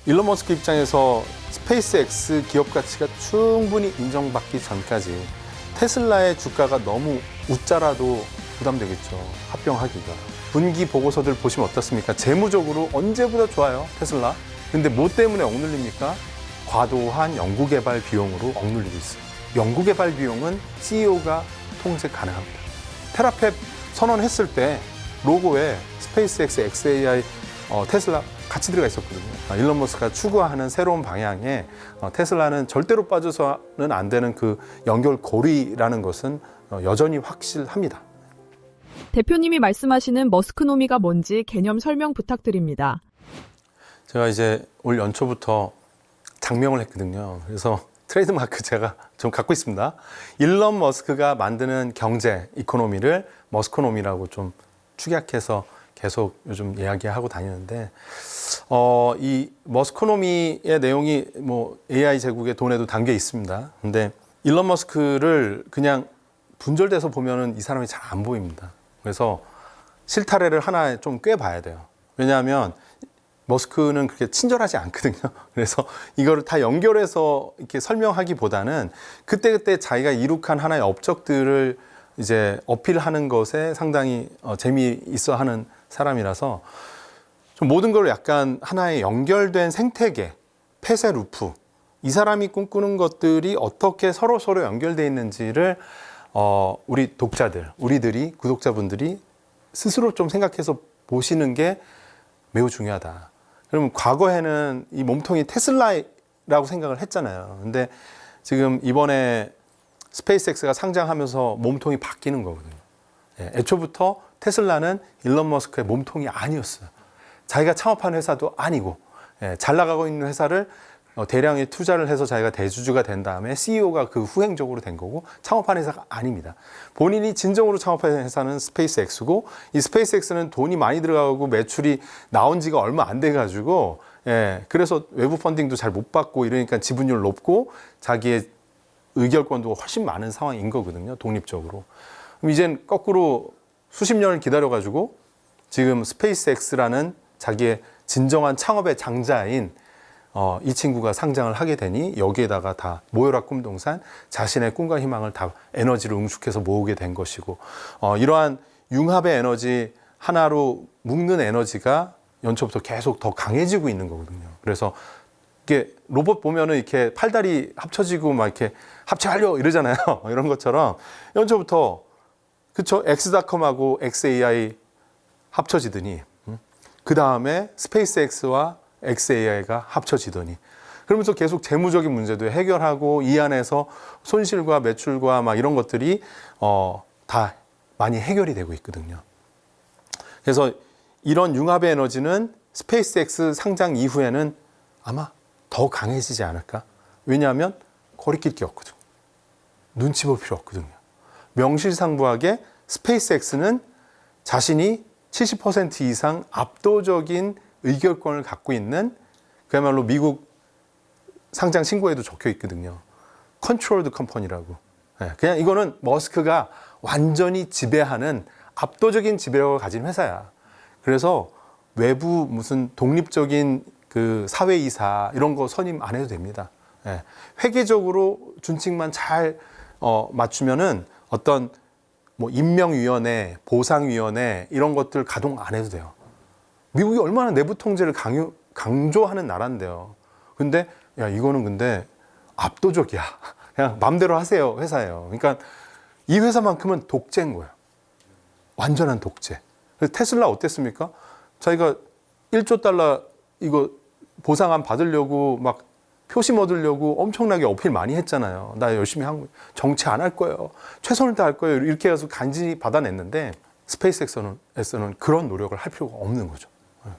일론 머스크 입장에서 스페이스X 기업 가치가 충분히 인정받기 전까지 테슬라의 주가가 너무 웃자라도 부담되겠죠. 합병하기가. 분기 보고서들 보시면 어떻습니까? 재무적으로 언제보다 좋아요, 테슬라. 근데 뭐 때문에 억눌립니까? 과도한 연구개발 비용으로 억눌리고 있어요. 연구개발 비용은 CEO가 통제 가능합니다. 테라팹 선언했을 때 로고에 스페이스X, XAI, 테슬라 같이 들어가 있었거든요. 일론 머스크가 추구하는 새로운 방향에 테슬라는 절대로 빠져서는 안 되는 그 연결고리라는 것은 여전히 확실합니다. 대표님이 말씀하시는 머스크노미가 뭔지 개념 설명 부탁드립니다. 제가 이제 올 연초부터 장명을 했거든요. 그래서 트레이드마크 제가 좀 갖고 있습니다. 일론 머스크가 만드는 경제, 이코노미를 머스크노미라고 좀 축약해서 계속 요즘 이야기하고 다니는데, 이 머스크노미의 내용이 뭐 AI 제국의 돈에도 담겨 있습니다. 근데 일론 머스크를 그냥 분절돼서 보면은 이 사람이 잘 안 보입니다. 그래서 실타래를 하나 좀 꿰봐야 돼요. 왜냐하면 머스크는 그렇게 친절하지 않거든요. 그래서 이거를 다 연결해서 이렇게 설명하기보다는 그때그때 자기가 이룩한 하나의 업적들을 이제 어필하는 것에 상당히 재미있어 하는 사람이라서 좀 모든 걸 약간 하나의 연결된 생태계, 폐쇄 루프, 이 사람이 꿈꾸는 것들이 어떻게 서로 연결되어 있는지를 우리 독자들, 우리들이, 구독자분들이 스스로 좀 생각해서 보시는 게 매우 중요하다. 그러면 과거에는 이 몸통이 테슬라라고 생각을 했잖아요. 근데 지금 이번에 스페이스X가 상장하면서 몸통이 바뀌는 거거든요. 애초부터 테슬라는 일론 머스크의 몸통이 아니었어요. 자기가 창업한 회사도 아니고, 잘 나가고 있는 회사를 대량의 투자를 해서 자기가 대주주가 된 다음에 CEO가 그 후행적으로 된 거고, 창업한 회사가 아닙니다. 본인이 진정으로 창업한 회사는 스페이스X고, 이 스페이스X는 돈이 많이 들어가고 매출이 나온 지가 얼마 안 돼가지고, 그래서 외부 펀딩도 잘 못 받고 이러니까 지분율 높고 자기의 의결권도 훨씬 많은 상황인 거거든요, 독립적으로. 그럼 이젠 거꾸로 수십 년을 기다려가지고 지금 스페이스X라는 자기의 진정한 창업의 장자인 이 친구가 상장을 하게 되니 여기에다가 다 모여라 꿈동산, 자신의 꿈과 희망을 다 에너지를 응축해서 모으게 된 것이고, 이러한 융합의 에너지 하나로 묶는 에너지가 연초부터 계속 더 강해지고 있는 거거든요. 그래서 이게 로봇 보면은 이렇게 팔다리 합쳐지고 막 이렇게 합체하려 이러잖아요. 이런 것처럼 연초부터 그쵸? 엑스닷컴하고 XAI 합쳐지더니 그 다음에 스페이스X와 XAI가 합쳐지더니 그러면서 계속 재무적인 문제도 해결하고 이 안에서 손실과 매출과 막 이런 것들이 다 많이 해결이 되고 있거든요. 그래서 이런 융합의 에너지는 스페이스X 상장 이후에는 아마 더 강해지지 않을까? 왜냐하면 거리낄 게 없거든요. 눈치 볼 필요 없거든요. 명실상부하게 스페이스X는 자신이 70% 이상 압도적인 의결권을 갖고 있는, 그야말로 미국 상장 신고에도 적혀 있거든요. 컨트롤드 컴퍼니라고. 그냥 이거는 머스크가 완전히 지배하는 압도적인 지배력을 가진 회사야. 그래서 외부 무슨 독립적인 그 사회이사 이런 거 선임 안 해도 됩니다. 회계적으로 준칙만 잘 맞추면은 어떤 뭐 임명위원회, 보상위원회 이런 것들 가동 안 해도 돼요. 미국이 얼마나 내부 통제를 강조하는 나라인데요. 근데 야 이거는 근데 압도적이야. 그냥 마음대로 하세요 회사예요. 그러니까 이 회사만큼은 독재인 거예요. 완전한 독재. 그래서 테슬라 어땠습니까? 자기가 1조 달러 이거 보상안 받으려고 막 표심 얻으려고 엄청나게 어필 많이 했잖아요. 나 열심히 정치 안 할 거예요. 최선을 다할 거예요. 이렇게 해서 간신히 받아냈는데 스페이스X는 그런 노력을 할 필요가 없는 거죠.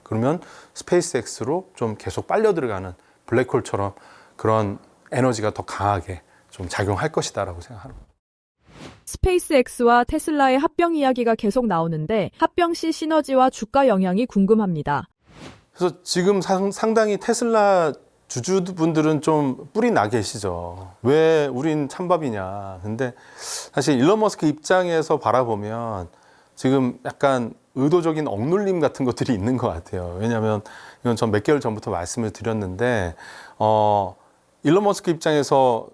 그러면 스페이스X로 좀 계속 빨려 들어가는 블랙홀처럼 그런 에너지가 더 강하게 좀 작용할 것이다라고 생각합니다. 스페이스X와 테슬라의 합병 이야기가 계속 나오는데 합병 시 시너지와 주가 영향이 궁금합니다. 그래서 지금 상당히 테슬라 주주분들은 좀 뿔이 나 계시죠. 왜 우린 찬밥이냐. 근데 사실 일론 머스크 입장에서 바라보면 지금 약간 의도적인 억눌림 같은 것들이 있는 것 같아요. 왜냐하면 이건 전 몇 개월 전부터 말씀을 드렸는데 일론 머스크 입장에서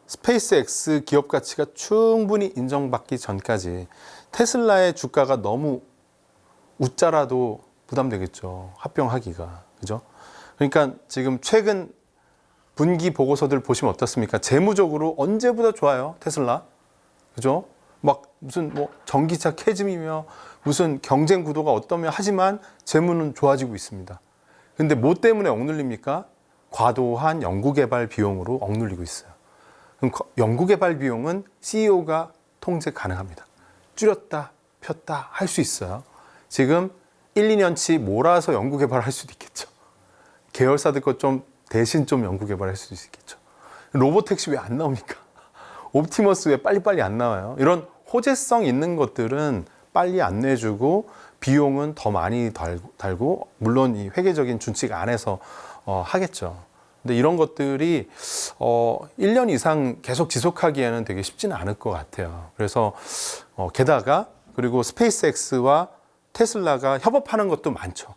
스페이스X 기업 가치가 충분히 인정받기 전까지 테슬라의 주가가 너무 웃자라도 부담되겠죠. 합병하기가. 그죠? 그러니까 지금 최근 분기 보고서들 보시면 어떻습니까? 재무적으로 언제보다 좋아요. 테슬라. 그죠? 막 무슨 뭐 전기차 캐즘이며 무슨 경쟁 구도가 어떠며 하지만 재무는 좋아지고 있습니다. 근데 뭐 때문에 억눌립니까? 과도한 연구개발 비용으로 억눌리고 있어요. 그럼 연구개발 비용은 CEO가 통제 가능합니다. 줄였다, 폈다 할 수 있어요. 지금 1, 2년치 몰아서 연구개발을 할 수도 있겠죠. 계열사들 것 좀 대신 좀 연구개발할 수도 있겠죠. 로보택시 왜 안 나옵니까? 옵티머스 왜 빨리빨리 안 나와요? 이런 호재성 있는 것들은 빨리 안 내주고 비용은 더 많이 달고 물론 이 회계적인 준칙 안에서 하겠죠. 근데 이런 것들이 1년 이상 계속 지속하기에는 되게 쉽지는 않을 것 같아요. 그래서 게다가 그리고 스페이스X와 테슬라가 협업하는 것도 많죠.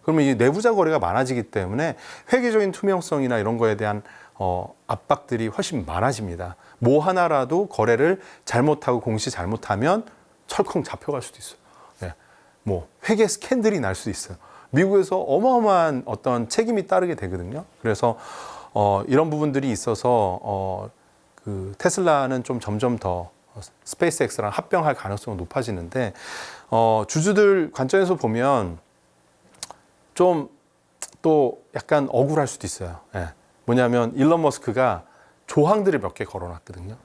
그러면 이 내부자 거래가 많아지기 때문에 회계적인 투명성이나 이런 거에 대한 압박들이 훨씬 많아집니다. 뭐 하나라도 거래를 잘못하고 공시 잘못하면 철컹 잡혀갈 수도 있어요. 네. 뭐 회계 스캔들이 날 수도 있어요. 미국에서 어마어마한 어떤 책임이 따르게 되거든요. 그래서 이런 부분들이 있어서 그 테슬라는 좀 점점 더 스페이스X랑 합병할 가능성이 높아지는데 주주들 관점에서 보면 좀 또 약간 억울할 수도 있어요. 예. 뭐냐면 일론 머스크가 조항들을 몇 개 걸어놨거든요.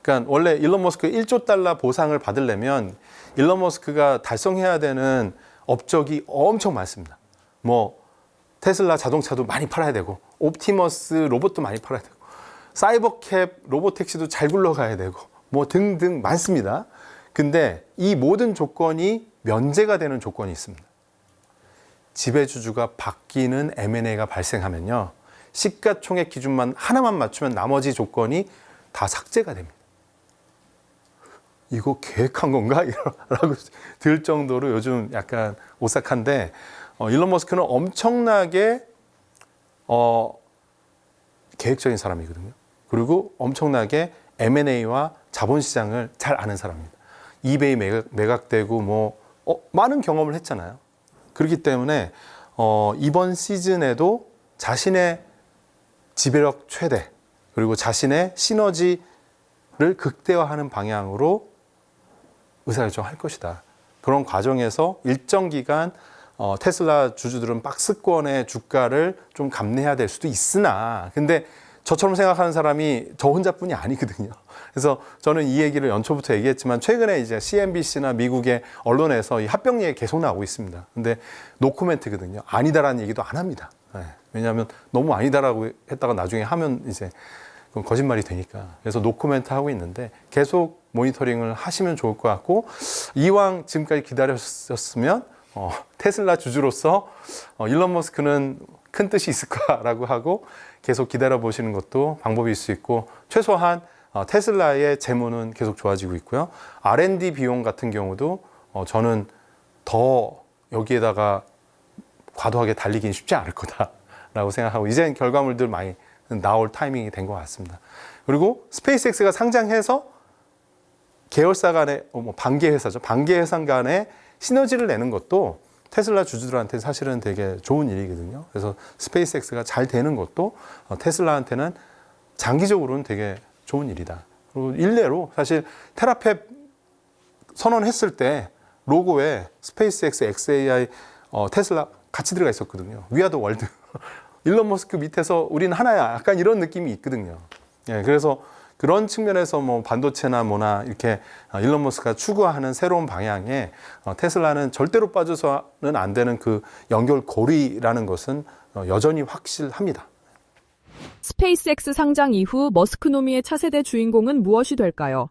그러니까 원래 일론 머스크 1조 달러 보상을 받으려면 일론 머스크가 달성해야 되는 업적이 엄청 많습니다. 뭐 테슬라 자동차도 많이 팔아야 되고 옵티머스 로봇도 많이 팔아야 되고 사이버캡 로보택시도 잘 굴러가야 되고 뭐 등등 많습니다. 근데 이 모든 조건이 면제가 되는 조건이 있습니다. 지배주주가 바뀌는 M&A가 발생하면요. 시가총액 기준만 하나만 맞추면 나머지 조건이 다 삭제가 됩니다. 이거 계획한 건가? 라고 들 정도로 요즘 약간 오싹한데 일론 머스크는 엄청나게 계획적인 사람이거든요. 그리고 엄청나게 M&A와 자본시장을 잘 아는 사람입니다. 이베이 매각되고 뭐 많은 경험을 했잖아요. 그렇기 때문에 이번 시즌에도 자신의 지배력 최대 그리고 자신의 시너지를 극대화하는 방향으로 의사결정할 것이다. 그런 과정에서 일정 기간 테슬라 주주들은 박스권의 주가를 좀 감내해야 될 수도 있으나 근데 저처럼 생각하는 사람이 저 혼자뿐이 아니거든요. 그래서 저는 이 얘기를 연초부터 얘기했지만 최근에 이제 CNBC나 미국의 언론에서 이 합병 얘기 계속 나오고 있습니다. 근데 노코멘트거든요. 아니다라는 얘기도 안 합니다. 네. 왜냐하면 너무 아니다라고 했다가 나중에 하면 이제 그건 거짓말이 되니까. 그래서 노코멘트 하고 있는데 계속 모니터링을 하시면 좋을 것 같고 이왕 지금까지 기다렸었으면 테슬라 주주로서 일론 머스크는 큰 뜻이 있을 거라고 하고 계속 기다려 보시는 것도 방법일 수 있고 최소한 테슬라의 재무는 계속 좋아지고 있고요. R&D 비용 같은 경우도 저는 더 여기에다가 과도하게 달리기는 쉽지 않을 거다라고 생각하고 이제는 결과물들 많이 나올 타이밍이 된 것 같습니다. 그리고 스페이스X가 상장해서 계열사 간의 반계 회사죠. 반계 회사 간의 시너지를 내는 것도 테슬라 주주들한테 사실은 되게 좋은 일이거든요. 그래서 스페이스X가 잘 되는 것도 테슬라한테는 장기적으로는 되게 좋은 일이다. 그리고 일례로 사실 테라팹 선언했을 때 로고에 스페이스X, XAI, 테슬라 같이 들어가 있었거든요. We are the world. 일론 머스크 밑에서 우린 하나야. 약간 이런 느낌이 있거든요. 예, 그래서 그런 측면에서 뭐 반도체나 뭐나 이렇게 일론 머스크가 추구하는 새로운 방향에 테슬라는 절대로 빠져서는 안 되는 그 연결고리라는 것은 여전히 확실합니다. 스페이스X 상장 이후 머스크노미의 차세대 주인공은 무엇이 될까요?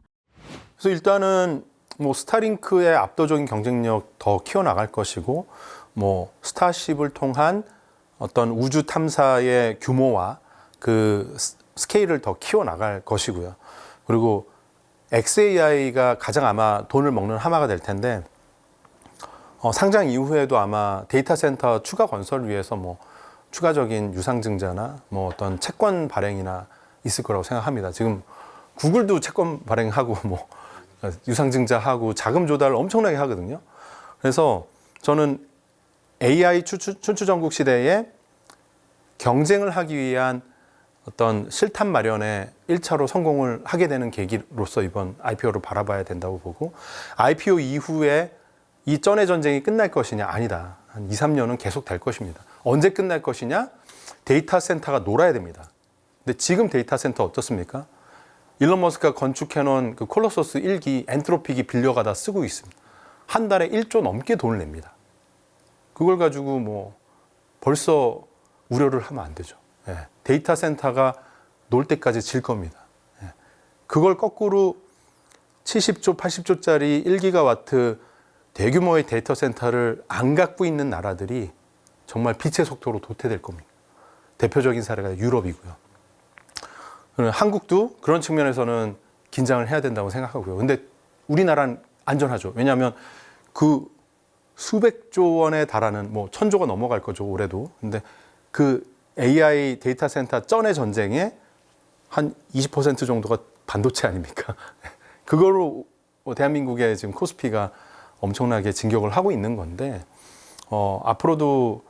그래서 일단은 뭐 스타링크의 압도적인 경쟁력 더 키워나갈 것이고 뭐 스타쉽을 통한 어떤 우주 탐사의 규모와 그 스케일을 더 키워나갈 것이고요. 그리고 XAI가 가장 아마 돈을 먹는 하마가 될 텐데 상장 이후에도 아마 데이터 센터 추가 건설을 위해서 뭐 추가적인 유상증자나 뭐 어떤 채권 발행이나 있을 거라고 생각합니다. 지금 구글도 채권 발행하고 뭐 유상증자하고 자금 조달을 엄청나게 하거든요. 그래서 저는 AI 춘추전국 시대에 경쟁을 하기 위한 어떤 실탄 마련에 1차로 성공을 하게 되는 계기로서 이번 IPO를 바라봐야 된다고 보고, IPO 이후에 이 전의 전쟁이 끝날 것이냐? 아니다. 한 2, 3년은 계속 될 것입니다. 언제 끝날 것이냐? 데이터 센터가 놀아야 됩니다. 근데 지금 데이터 센터 어떻습니까? 일론 머스크가 건축해놓은 그 콜로서스 1기 엔트로피기 빌려가다 쓰고 있습니다. 한 달에 1조 넘게 돈을 냅니다. 그걸 가지고 뭐 벌써 우려를 하면 안 되죠. 예. 데이터 센터가 놀 때까지 질 겁니다. 예. 그걸 거꾸로 70조, 80조짜리 1기가와트 대규모의 데이터 센터를 안 갖고 있는 나라들이 정말 빛의 속도로 도태될 겁니다. 대표적인 사례가 유럽이고요. 한국도 그런 측면에서는 긴장을 해야 된다고 생각하고요. 근데 우리나라는 안전하죠. 왜냐하면 그 수백조 원에 달하는, 뭐 천조가 넘어갈 거죠, 올해도. 근데 그 AI 데이터 센터 전의 전쟁에 한 20% 정도가 반도체 아닙니까? 그거로 대한민국의 지금 코스피가 엄청나게 진격을 하고 있는 건데, 앞으로도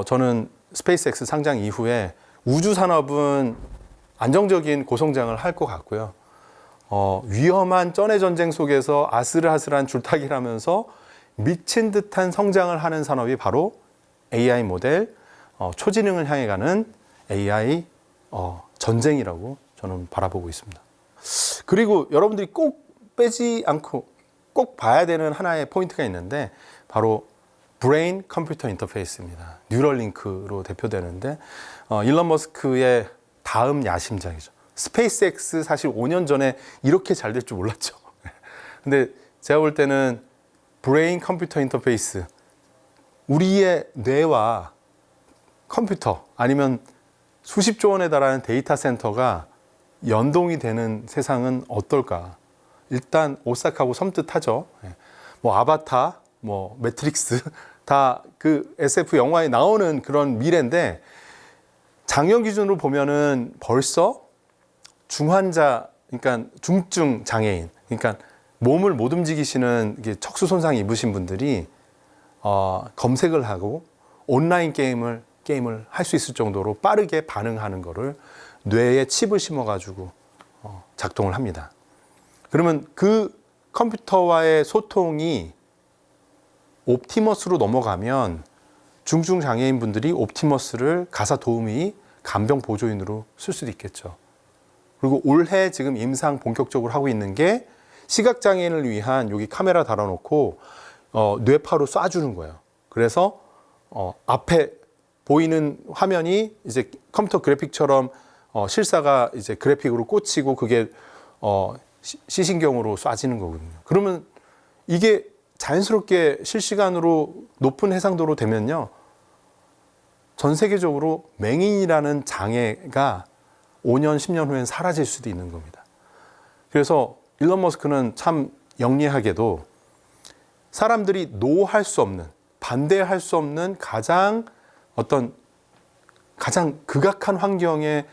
저는 스페이스X 상장 이후에 우주 산업은 안정적인 고성장을 할 것 같고요. 위험한 쩐의 전쟁 속에서 아슬아슬한 줄타기를 하면서 미친 듯한 성장을 하는 산업이 바로 AI 모델, 초지능을 향해 가는 AI 전쟁이라고 저는 바라보고 있습니다. 그리고 여러분들이 꼭 빼지 않고 꼭 봐야 되는 하나의 포인트가 있는데, 바로 브레인 컴퓨터 인터페이스입니다. 뉴럴링크로 대표되는데, 일론 머스크의 다음 야심작이죠. 스페이스X 사실 5년 전에 이렇게 잘 될 줄 몰랐죠. 근데 제가 볼 때는 브레인 컴퓨터 인터페이스, 우리의 뇌와 컴퓨터 아니면 수십조 원에 달하는 데이터 센터가 연동이 되는 세상은 어떨까? 일단 오싹하고 섬뜩하죠. 뭐 아바타, 뭐 매트릭스 다 그 SF 영화에 나오는 그런 미래인데, 장년 기준으로 보면은 벌써 중환자, 그러니까 중증 장애인, 그러니까 몸을 못 움직이시는 척수 손상 입으신 분들이 검색을 하고 온라인 게임을 할 수 있을 정도로 빠르게 반응하는 거를 뇌에 칩을 심어가지고 작동을 합니다. 그러면 그 컴퓨터와의 소통이 옵티머스로 넘어가면 중증 장애인 분들이 옵티머스를 가사 도우미, 간병 보조인으로 쓸 수도 있겠죠. 그리고 올해 지금 임상 본격적으로 하고 있는 게 시각 장애인을 위한, 여기 카메라 달아놓고 뇌파로 쏴주는 거예요. 그래서 앞에 보이는 화면이 이제 컴퓨터 그래픽처럼 실사가 이제 그래픽으로 꽂히고 그게 시신경으로 쏴지는 거거든요. 그러면 이게 자연스럽게 실시간으로 높은 해상도로 되면요, 전 세계적으로 맹인이라는 장애가 5년, 10년 후엔 사라질 수도 있는 겁니다. 그래서 일론 머스크는 참 영리하게도 사람들이 노할 수 없는, 반대할 수 없는 가장 극악한 환경의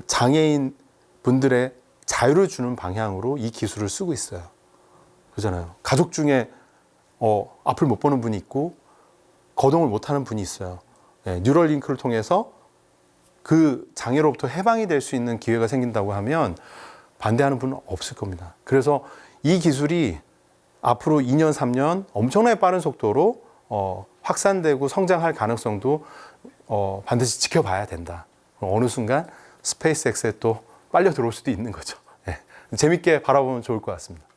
장애인 분들의 자유를 주는 방향으로 이 기술을 쓰고 있어요. 그러잖아요. 가족 중에 앞을 못 보는 분이 있고 거동을 못하는 분이 있어요. 뉴럴링크를 통해서 그 장애로부터 해방이 될 수 있는 기회가 생긴다고 하면 반대하는 분은 없을 겁니다. 그래서 이 기술이 앞으로 2년, 3년 엄청나게 빠른 속도로 확산되고 성장할 가능성도 반드시 지켜봐야 된다. 어느 순간 스페이스X에 또 빨려 들어올 수도 있는 거죠. 재밌게 바라보면 좋을 것 같습니다.